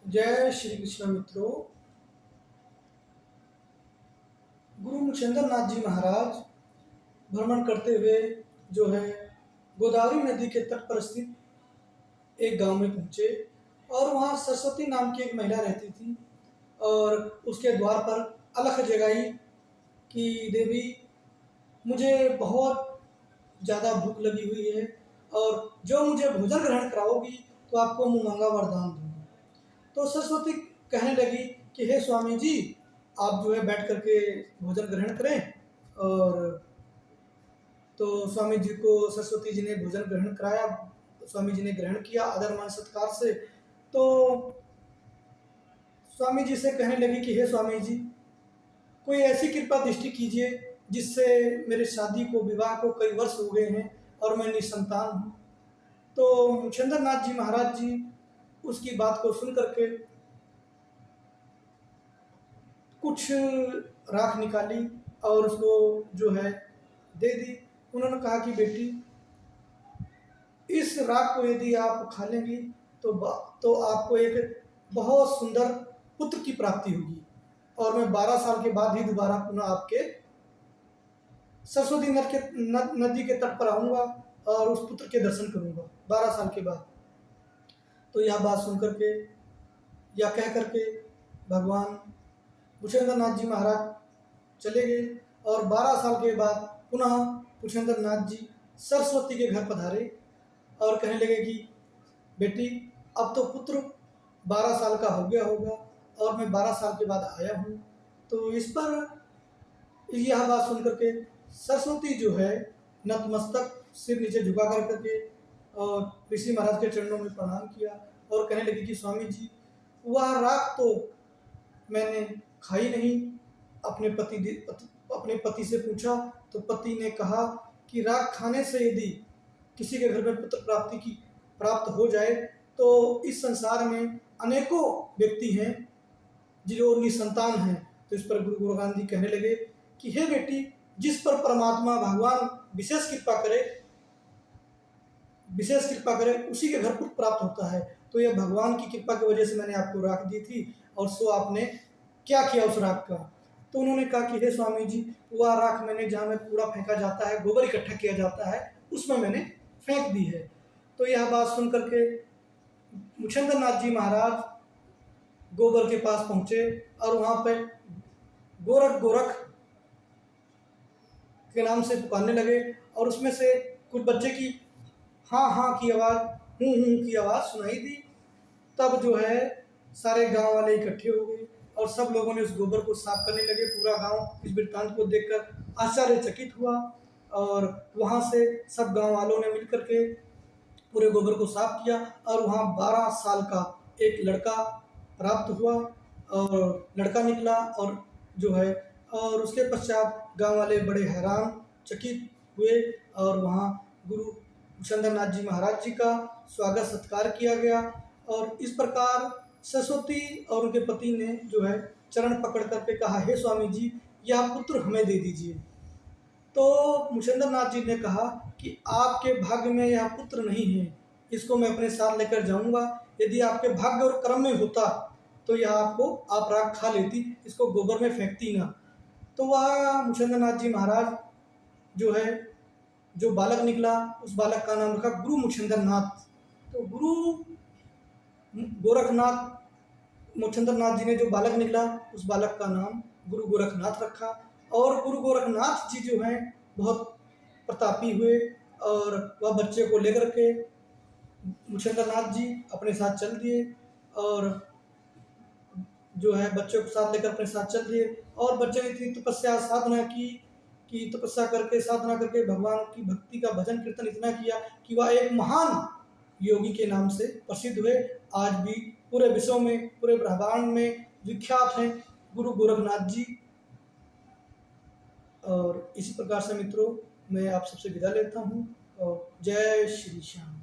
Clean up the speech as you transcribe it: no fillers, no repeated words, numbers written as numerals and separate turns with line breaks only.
जय श्री कृष्ण मित्रों। गुरु मुचंदन नाथ जी महाराज भ्रमण करते हुए जो है गोदावरी नदी के तट पर स्थित एक गांव में पहुंचे और वहां सरस्वती नाम की एक महिला रहती थी और उसके द्वार पर अलख जगाई कि देवी, मुझे बहुत ज़्यादा भूख लगी हुई है और जो मुझे भोजन ग्रहण कराओगी तो आपको मुँह वरदान दूंगी। तो सरस्वती कहने लगी कि हे स्वामी जी, आप जो है बैठ करके भोजन ग्रहण करें। और तो स्वामी जी को सरस्वती जी ने भोजन ग्रहण कराया। स्वामी जी ने ग्रहण किया आदर मान सत्कार से। तो स्वामी जी से कहने लगी कि हे स्वामी जी, कोई ऐसी कृपा दृष्टि कीजिए जिससे मेरे शादी को विवाह को कई वर्ष हो गए हैं और मैं निसंतान हूँ। तो मुचंदर नाथ जी महाराज जी उसकी बात को सुन करके कुछ राख निकाली और उसको जो है दे दी। उन्होंने कहा कि बेटी, इस राख को यदि आप खा लेंगी तो आपको एक बहुत सुंदर पुत्र की प्राप्ति होगी और मैं 12 साल के बाद ही दोबारा पुनः आपके सरस्वती नदी के तट पर आऊँगा और उस पुत्र के दर्शन करूँगा 12 साल के बाद। तो यह बात सुन करके या कह करके भगवान पुष्पेंद्र नाथ जी महाराज चले गए और 12 साल के बाद पुनः पुष्पेंद्र नाथ जी सरस्वती के घर पधारे और कहने लगे कि बेटी, अब तो पुत्र 12 साल का हो गया होगा और मैं 12 साल के बाद आया हूँ। तो इस पर यह बात सुन करके सरस्वती जो है नतमस्तक सिर नीचे झुका कर करके और ऋषि महाराज के चरणों में प्रणाम किया और कहने लगी कि स्वामी जी, वह राख तो मैंने खाई नहीं। अपने पति से पूछा तो पति ने कहा कि राख खाने से यदि किसी के घर में पुत्र प्राप्त हो जाए तो इस संसार में अनेकों व्यक्ति हैं जो निसंतान हैं। तो इस पर गुरु गोरखानंद जी कहने लगे कि हे बेटी, जिस पर परमात्मा भगवान विशेष कृपा करे उसी के घर पुत्र प्राप्त होता है। तो यह भगवान की कृपा की वजह से मैंने आपको राख दी थी और सो आपने क्या किया उस राख का। तो उन्होंने कहा कि हे स्वामी जी, वह राख मैंने जहाँ में कूड़ा फेंका जाता है, गोबर इकट्ठा किया जाता है, उसमें मैंने फेंक दी है। तो यह बात सुन करके मुचंदर नाथ जी महाराज गोबर के पास पहुँचे और वहाँ पे गोरख गोरख के नाम से पुकारने लगे और उसमें से कुछ बच्चे की हाँ हाँ की आवाज़, हूँ की आवाज़ सुनाई दी। तब जो है सारे गांव वाले इकट्ठे हो गए और सब लोगों ने उस गोबर को साफ करने लगे। पूरा गांव इस वृत्तांत को देखकर आश्चर्यचकित हुआ और वहां से सब गांव वालों ने मिलकर के पूरे गोबर को साफ किया और वहां 12 साल का एक लड़का प्राप्त हुआ और लड़का निकला और जो है और उसके पश्चात गांव वाले बड़े हैरान चकित हुए और वहां गुरु मुचंदर नाथ जी महाराज जी का स्वागत सत्कार किया गया। और इस प्रकार सरस्वती और उनके पति ने जो है चरण पकड़ करके कहा, हे स्वामी जी, यह पुत्र हमें दे दीजिए। तो मुचंदर नाथ जी ने कहा कि आपके भाग्य में यह पुत्र नहीं है, इसको मैं अपने साथ लेकर जाऊंगा। यदि आपके भाग्य और कर्म में होता तो यह आप राख खा लेती, इसको गोबर में फेंकती ना। तो वह मुचंदर नाथ जी महाराज जो है जो बालक निकला उस बालक का नाम रखा गुरु मुचंदर नाथ। तो गुरु गोरखनाथ मुचंदर नाथ जी ने जो बालक निकला उस बालक का नाम गुरु गोरखनाथ रखा। और गुरु गोरखनाथ जी जो हैं बहुत प्रतापी हुए और वह बच्चे को लेकर के मुचंदर नाथ जी अपने साथ चल दिए और जो है बच्चे को साथ लेकर अपने साथ चल दिए। और बच्चे ने इतनी तपस्या साधना की कि तपस्या करके साधना करके भगवान की भक्ति का भजन कीर्तन इतना किया कि वह एक महान योगी के नाम से प्रसिद्ध हुए। आज भी पूरे विश्व में, पूरे ब्रह्मांड में विख्यात हैं गुरु गोरखनाथ जी। और इसी प्रकार से मित्रों मैं आप सबसे विदा लेता हूँ और जय श्री श्याम।